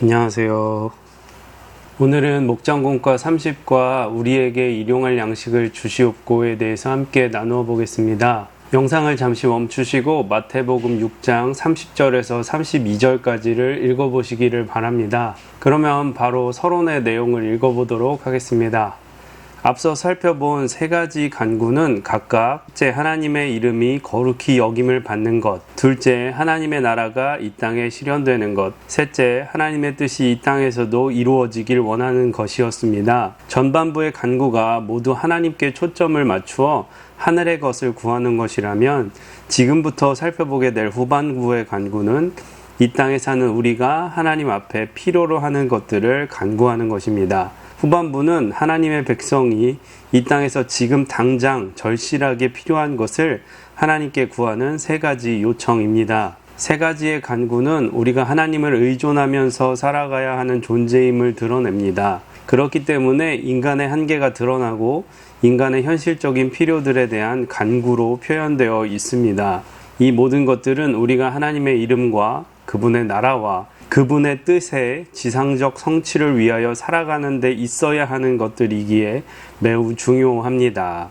안녕하세요. 오늘은 목장공과 30과 우리에게 일용할 양식을 주시옵고에 대해서 함께 나누어 보겠습니다. 영상을 잠시 멈추시고 마태복음 6장 30절에서 32절까지를 읽어보시기를 바랍니다. 그러면 바로 서론의 내용을 읽어보도록 하겠습니다. 앞서 살펴본 세 가지 간구는 각각 첫째, 하나님의 이름이 거룩히 여김을 받는 것, 둘째, 하나님의 나라가 이 땅에 실현되는 것, 셋째, 하나님의 뜻이 이 땅에서도 이루어지길 원하는 것이었습니다. 전반부의 간구가 모두 하나님께 초점을 맞추어 하늘의 것을 구하는 것이라면 지금부터 살펴보게 될 후반부의 간구는 이 땅에 사는 우리가 하나님 앞에 필요로 하는 것들을 간구하는 것입니다. 후반부는 하나님의 백성이 이 땅에서 지금 당장 절실하게 필요한 것을 하나님께 구하는 세 가지 요청입니다. 세 가지의 간구는 우리가 하나님을 의존하면서 살아가야 하는 존재임을 드러냅니다. 그렇기 때문에 인간의 한계가 드러나고 인간의 현실적인 필요들에 대한 간구로 표현되어 있습니다. 이 모든 것들은 우리가 하나님의 이름과 그분의 나라와 그분의 뜻의 지상적 성취를 위하여 살아가는 데 있어야 하는 것들이기에 매우 중요합니다.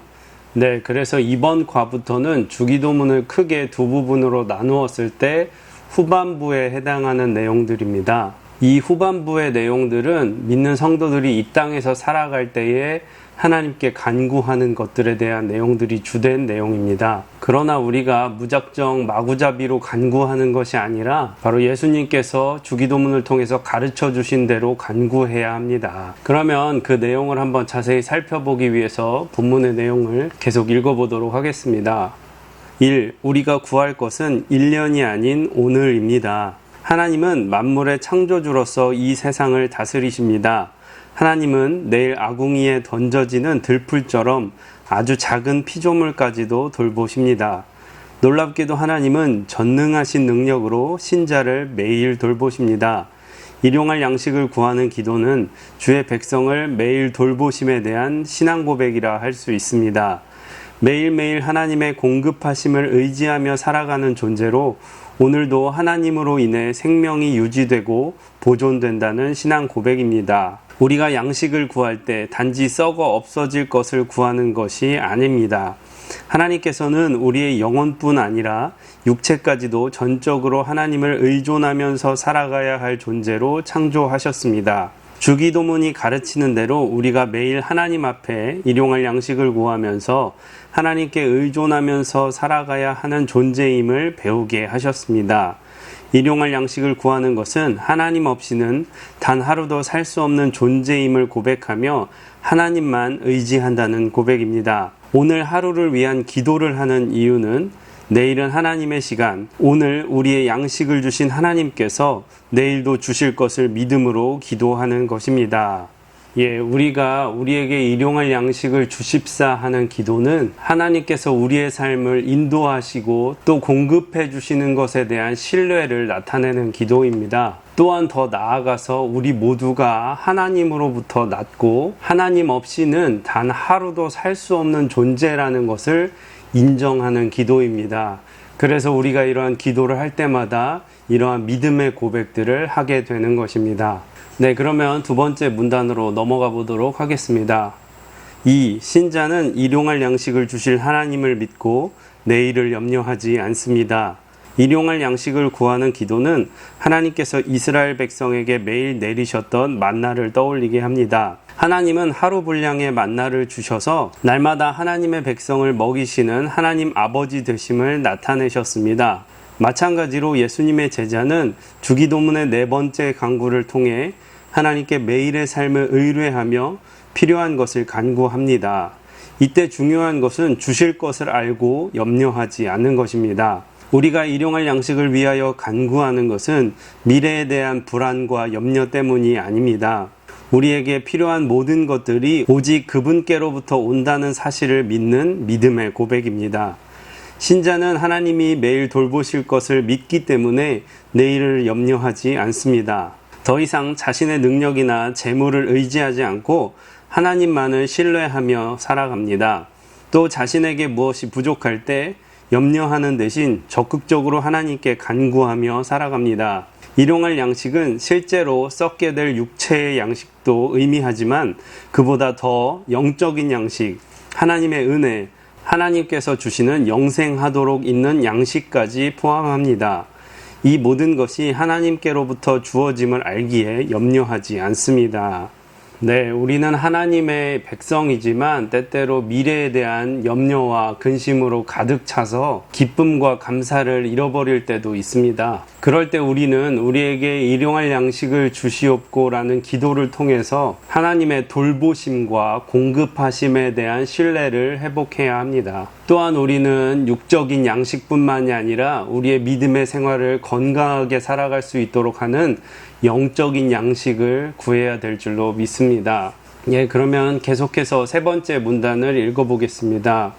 네, 그래서 이번 과부터는 주기도문을 크게 두 부분으로 나누었을 때 후반부에 해당하는 내용들입니다. 이 후반부의 내용들은 믿는 성도들이 이 땅에서 살아갈 때에 하나님께 간구하는 것들에 대한 내용들이 주된 내용입니다. 그러나 우리가 무작정 마구잡이로 간구하는 것이 아니라 바로 예수님께서 주기도문을 통해서 가르쳐 주신 대로 간구해야 합니다. 그러면 그 내용을 한번 자세히 살펴보기 위해서 본문의 내용을 계속 읽어보도록 하겠습니다. 1. 우리가 구할 것은 1년이 아닌 오늘입니다. 하나님은 만물의 창조주로서 이 세상을 다스리십니다. 하나님은 내일 아궁이에 던져지는 들풀처럼 아주 작은 피조물까지도 돌보십니다. 놀랍게도 하나님은 전능하신 능력으로 신자를 매일 돌보십니다. 일용할 양식을 구하는 기도는 주의 백성을 매일 돌보심에 대한 신앙 고백이라 할 수 있습니다. 매일매일 하나님의 공급하심을 의지하며 살아가는 존재로 오늘도 하나님으로 인해 생명이 유지되고 보존된다는 신앙 고백입니다. 우리가 양식을 구할 때 단지 썩어 없어질 것을 구하는 것이 아닙니다. 하나님께서는 우리의 영혼뿐 아니라 육체까지도 전적으로 하나님을 의존하면서 살아가야 할 존재로 창조하셨습니다. 주기도문이 가르치는 대로 우리가 매일 하나님 앞에 일용할 양식을 구하면서 하나님께 의존하면서 살아가야 하는 존재임을 배우게 하셨습니다. 일용할 양식을 구하는 것은 하나님 없이는 단 하루도 살 수 없는 존재임을 고백하며 하나님만 의지한다는 고백입니다. 오늘 하루를 위한 기도를 하는 이유는 내일은 하나님의 시간, 오늘 우리의 양식을 주신 하나님께서 내일도 주실 것을 믿음으로 기도하는 것입니다. 우리가 우리에게 일용할 양식을 주십사 하는 기도는 하나님께서 우리의 삶을 인도하시고 또 공급해 주시는 것에 대한 신뢰를 나타내는 기도입니다. 또한 더 나아가서 우리 모두가 하나님으로부터 낮고 하나님 없이는 단 하루도 살 수 없는 존재라는 것을 인정하는 기도입니다. 그래서 우리가 이러한 기도를 할 때마다 이러한 믿음의 고백들을 하게 되는 것입니다. 네, 그러면 두 번째 문단으로 넘어가 보도록 하겠습니다. 2. 신자는 일용할 양식을 주실 하나님을 믿고 내일을 염려하지 않습니다. 일용할 양식을 구하는 기도는 하나님께서 이스라엘 백성에게 매일 내리셨던 만나를 떠올리게 합니다. 하나님은 하루 분량의 만나를 주셔서 날마다 하나님의 백성을 먹이시는 하나님 아버지 되심을 나타내셨습니다. 마찬가지로 예수님의 제자는 주기도문의 네 번째 간구를 통해 하나님께 매일의 삶을 의뢰하며 필요한 것을 간구합니다. 이때 중요한 것은 주실 것을 알고 염려하지 않는 것입니다. 우리가 일용할 양식을 위하여 간구하는 것은 미래에 대한 불안과 염려 때문이 아닙니다. 우리에게 필요한 모든 것들이 오직 그분께로부터 온다는 사실을 믿는 믿음의 고백입니다. 신자는 하나님이 매일 돌보실 것을 믿기 때문에 내일을 염려하지 않습니다. 더 이상 자신의 능력이나 재물을 의지하지 않고 하나님만을 신뢰하며 살아갑니다. 또 자신에게 무엇이 부족할 때 염려하는 대신 적극적으로 하나님께 간구하며 살아갑니다. 일용할 양식은 실제로 썩게 될 육체의 양식도 의미하지만 그보다 더 영적인 양식, 하나님의 은혜, 하나님께서 주시는 영생하도록 있는 양식까지 포함합니다. 이 모든 것이 하나님께로부터 주어짐을 알기에 염려하지 않습니다. 네, 우리는 하나님의 백성이지만 때때로 미래에 대한 염려와 근심으로 가득 차서 기쁨과 감사를 잃어버릴 때도 있습니다. 그럴 때 우리는 우리에게 일용할 양식을 주시옵고라는 기도를 통해서 하나님의 돌보심과 공급하심에 대한 신뢰를 회복해야 합니다. 또한 우리는 육적인 양식뿐만이 아니라 우리의 믿음의 생활을 건강하게 살아갈 수 있도록 하는 영적인 양식을 구해야 될 줄로 믿습니다. 예, 그러면 계속해서 세 번째 문단을 읽어보겠습니다.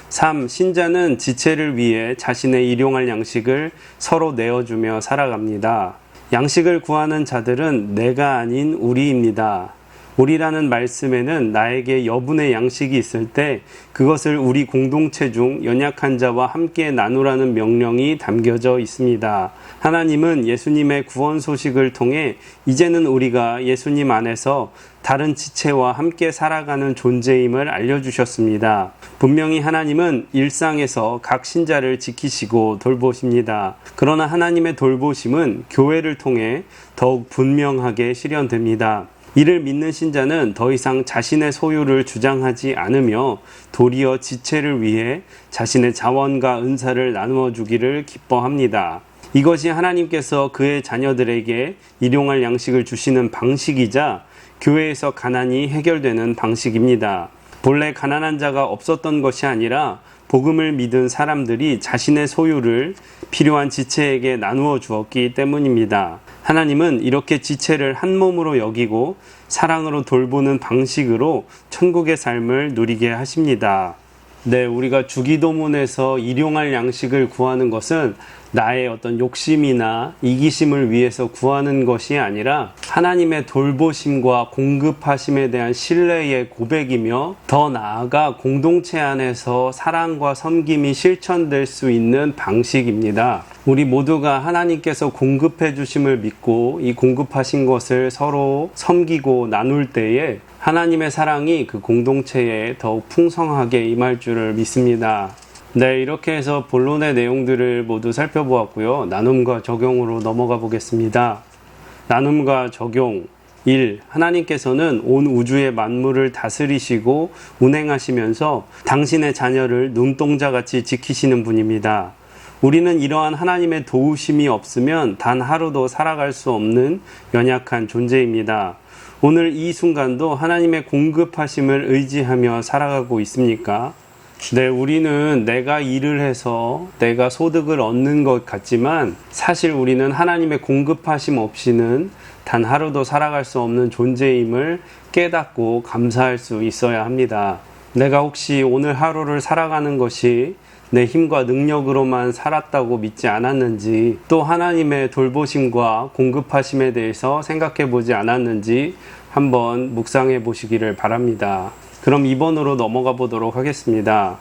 3. 신자는 지체를 위해 자신의 일용할 양식을 서로 내어주며 살아갑니다. 양식을 구하는 자들은 내가 아닌 우리입니다. 우리라는 말씀에는 나에게 여분의 양식이 있을 때 그것을 우리 공동체 중 연약한 자와 함께 나누라는 명령이 담겨져 있습니다. 하나님은 예수님의 구원 소식을 통해 이제는 우리가 예수님 안에서 다른 지체와 함께 살아가는 존재임을 알려주셨습니다. 분명히 하나님은 일상에서 각 신자를 지키시고 돌보십니다. 그러나 하나님의 돌보심은 교회를 통해 더욱 분명하게 실현됩니다. 이를 믿는 신자는 더 이상 자신의 소유를 주장하지 않으며 도리어 지체를 위해 자신의 자원과 은사를 나누어 주기를 기뻐합니다. 이것이 하나님께서 그의 자녀들에게 일용할 양식을 주시는 방식이자 교회에서 가난이 해결되는 방식입니다. 본래 가난한 자가 없었던 것이 아니라 복음을 믿은 사람들이 자신의 소유를 필요한 지체에게 나누어 주었기 때문입니다. 하나님은 이렇게 지체를 한 몸으로 여기고 사랑으로 돌보는 방식으로 천국의 삶을 누리게 하십니다. 네, 우리가 주기도문에서 일용할 양식을 구하는 것은 나의 어떤 욕심이나 이기심을 위해서 구하는 것이 아니라 하나님의 돌보심과 공급하심에 대한 신뢰의 고백이며 더 나아가 공동체 안에서 사랑과 섬김이 실천될 수 있는 방식입니다. 우리 모두가 하나님께서 공급해 주심을 믿고 이 공급하신 것을 서로 섬기고 나눌 때에 하나님의 사랑이 그 공동체에 더욱 풍성하게 임할 줄을 믿습니다. 네, 이렇게 해서 본론의 내용들을 모두 살펴보았고요. 나눔과 적용으로 넘어가 보겠습니다. 나눔과 적용 1. 하나님께서는 온 우주의 만물을 다스리시고 운행하시면서 당신의 자녀를 눈동자같이 지키시는 분입니다. 우리는 이러한 하나님의 도우심이 없으면 단 하루도 살아갈 수 없는 연약한 존재입니다. 오늘 이 순간도 하나님의 공급하심을 의지하며 살아가고 있습니까? 네, 우리는 내가 일을 해서 내가 소득을 얻는 것 같지만 사실 우리는 하나님의 공급하심 없이는 단 하루도 살아갈 수 없는 존재임을 깨닫고 감사할 수 있어야 합니다. 내가 혹시 오늘 하루를 살아가는 것이 내 힘과 능력으로만 살았다고 믿지 않았는지, 또 하나님의 돌보심과 공급하심에 대해서 생각해 보지 않았는지 한번 묵상해 보시기를 바랍니다. 그럼 2번으로 넘어가 보도록 하겠습니다.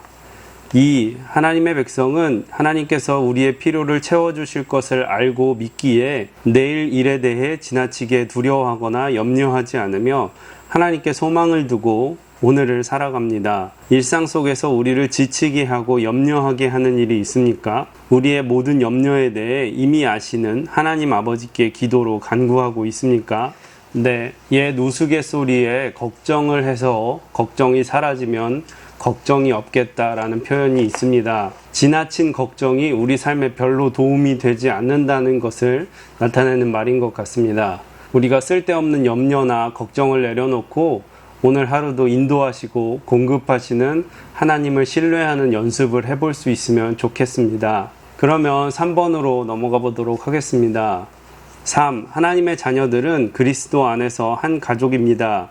2. 하나님의 백성은 하나님께서 우리의 필요를 채워주실 것을 알고 믿기에 내일 일에 대해 지나치게 두려워하거나 염려하지 않으며 하나님께 소망을 두고 오늘을 살아갑니다. 일상 속에서 우리를 지치게 하고 염려하게 하는 일이 있습니까? 우리의 모든 염려에 대해 이미 아시는 하나님 아버지께 기도로 간구하고 있습니까? 네, 옛 우스갯소리에 걱정을 해서 걱정이 사라지면 걱정이 없겠다라는 표현이 있습니다. 지나친 걱정이 우리 삶에 별로 도움이 되지 않는다는 것을 나타내는 말인 것 같습니다. 우리가 쓸데없는 염려나 걱정을 내려놓고 오늘 하루도 인도하시고 공급하시는 하나님을 신뢰하는 연습을 해볼 수 있으면 좋겠습니다. 그러면 3번으로 넘어가 보도록 하겠습니다. 3. 하나님의 자녀들은 그리스도 안에서 한 가족입니다.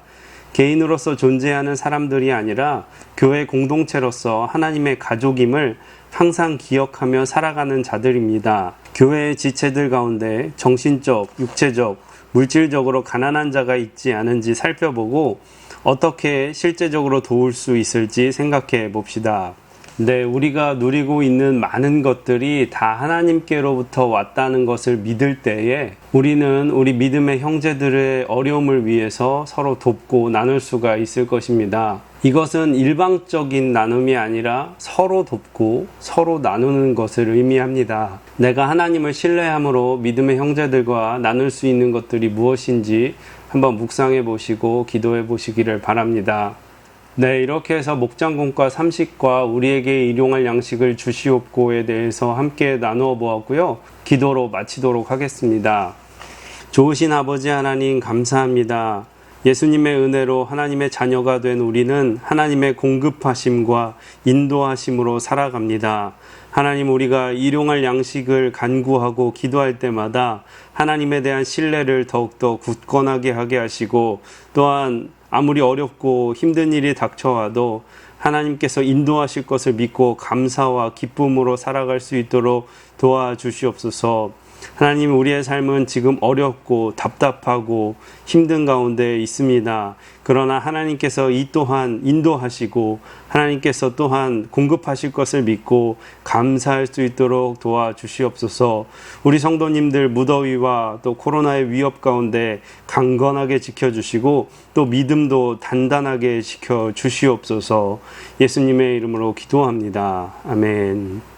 개인으로서 존재하는 사람들이 아니라 교회 공동체로서 하나님의 가족임을 항상 기억하며 살아가는 자들입니다. 교회의 지체들 가운데 정신적, 육체적, 물질적으로 가난한 자가 있지 않은지 살펴보고 어떻게 실제적으로 도울 수 있을지 생각해 봅시다. 네, 우리가 누리고 있는 많은 것들이 다 하나님께로부터 왔다는 것을 믿을 때에 우리는 우리 믿음의 형제들의 어려움을 위해서 서로 돕고 나눌 수가 있을 것입니다. 이것은 일방적인 나눔이 아니라 서로 돕고 서로 나누는 것을 의미합니다. 내가 하나님을 신뢰함으로 믿음의 형제들과 나눌 수 있는 것들이 무엇인지 한번 묵상해 보시고 기도해 보시기를 바랍니다. 네, 이렇게 해서 목장공과 삼식과 우리에게 일용할 양식을 주시옵고에 대해서 함께 나누어 보았고요. 기도로 마치도록 하겠습니다. 좋으신 아버지 하나님 감사합니다. 예수님의 은혜로 하나님의 자녀가 된 우리는 하나님의 공급하심과 인도하심으로 살아갑니다. 하나님, 우리가 일용할 양식을 간구하고 기도할 때마다 하나님에 대한 신뢰를 더욱더 굳건하게 하게 하시고, 또한 아무리 어렵고 힘든 일이 닥쳐와도 하나님께서 인도하실 것을 믿고 감사와 기쁨으로 살아갈 수 있도록 도와주시옵소서. 하나님, 우리의 삶은 지금 어렵고 답답하고 힘든 가운데 있습니다. 그러나 하나님께서 이 또한 인도하시고 하나님께서 또한 공급하실 것을 믿고 감사할 수 있도록 도와주시옵소서. 우리 성도님들 무더위와 또 코로나의 위협 가운데 강건하게 지켜주시고 또 믿음도 단단하게 지켜주시옵소서. 예수님의 이름으로 기도합니다. 아멘.